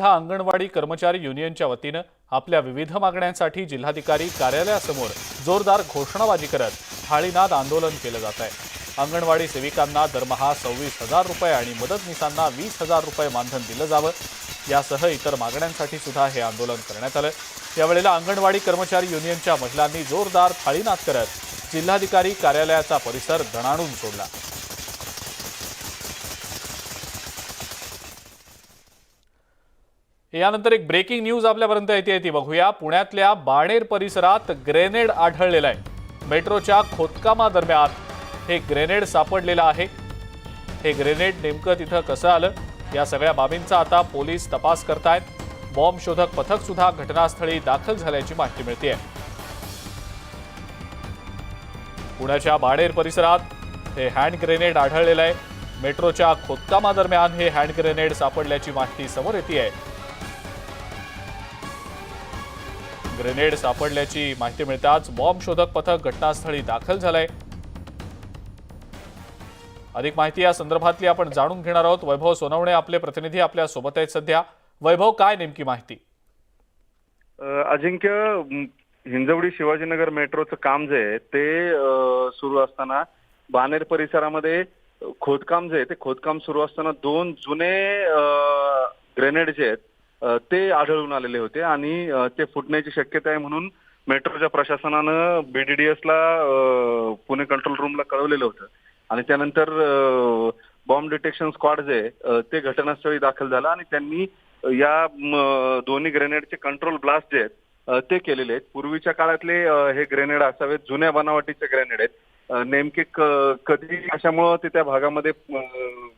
ह्या अंगणवाडी कर्मचारी युनियनच्या वतीनं आपल्या विविध मागण्यांसाठी जिल्हाधिकारी कार्यालयासमोर जोरदार घोषणाबाजी करत थाळीनाद आंदोलन केलं जात आहे। अंगणवाडी सेविकांना दरमहा 26,000 रुपये आणि मदतनीसांना 20,000 रुपये मानधन दिलं जावं यासह इतर मागण्यांसाठी सुद्धा हे आंदोलन करण्यात आलं। यावेळेला अंगणवाडी कर्मचारी युनियनच्या महिलांनी जोरदार थाळीनाद करत जिल्हाधिकारी कार्यालयाचा परिसर दणाणून सोडला। यानंतर एक ब्रेकिंग न्यूज आपल्यापर्यंत येते ती बघूया। पुण्यातल्या बाणेर परिसरात ग्रेनेड आढळलेला आहे। मेट्रोच्या खोदकामा दरम्यान हे ग्रेनेड सापडलेलं आहे। हे ग्रेनेड नेमकं तिथं कसं आलं या सगळ्या बाबींचा आता पोलीस तपास करतायत। बॉम्ब शोधक पथक सुद्धा घटनास्थळी दाखल झाल्याची माहिती मिळते। पुण्याच्या बाणेर परिसरात हे हँड ग्रेनेड आढळलेलं आहे। मेट्रोच्या खोदकामा दरम्यान हे हँड ग्रेनेड सापडल्याची माहिती समोर येते। ग्रेनेड सापडल्याची माहिती मिळताच बॉम्ब शोधक पथक घटनास्थळी दाखल झालंय। अधिक माहिती या संदर्भातली आपण जाणून घेणार आहोत। वैभव सोनवणे आपले प्रतिनिधी आपल्या सोबत आहेत सध्या। वैभव, काय नेमकी माहिती? अजिंक्य, हिंजवडी शिवाजीनगर मेट्रोचं काम जे आहे ते सुरू असताना बाणेर परिसरामध्ये खोदकाम जे आहे ते खोदकाम सुरू असताना दोन जुने ग्रेनेड जे आहेत ते आढळून आलेले होते आणि ते फुटण्याची शक्यता आहे म्हणून मेट्रोच्या प्रशासनानं BDDS-ला पुणे कंट्रोल रूमला कळवलेलं होतं आणि त्यानंतर बॉम्ब डिटेक्शन स्क्वॉड जे ते घटनास्थळी दाखल झाला आणि त्यांनी या दोन्ही ग्रेनेडचे कंट्रोल ब्लास्ट जे आहेत ते केलेले आहेत। पूर्वीच्या काळातले हे ग्रेनेड असावेत, जुन्या बनावटीचे ग्रेनेड आहेत। नेमके कधी कशामुळे ते त्या भागामध्ये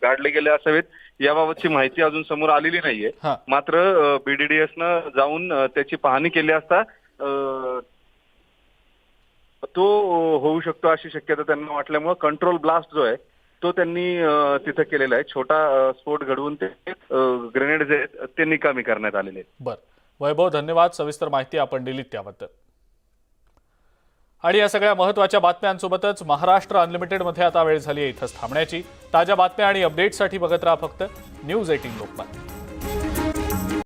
गाडले गेले असावेत याबाबतची माहिती अजून समोर आलेली नाहीये। मात्र BDDS-नं जाऊन त्याची पाहणी केली असता तो होऊ शकतो अशी शक्यता त्यांना वाटल्यामुळे कंट्रोल ब्लास्ट जो आहे तो त्यांनी तिथे केलेला आहे। छोटा स्फोट घडवून ते ग्रेनेड जे आहेत ते निकामी करण्यात आलेले आहेत। बरं वैभव, धन्यवाद सविस्तर माहिती आपण दिलीत त्याबद्दल। आणि या सगळ्या महत्त्वाच्या बातम्यांसोबतच महाराष्ट्र अनलिमिटेड मध्ये आता वेळ झाली आहे इथंच थांबण्याची। ताज्या बातम्या आणि अपडेट्ससाठी बघत राहा फक्त न्यूज 18 लोकमत।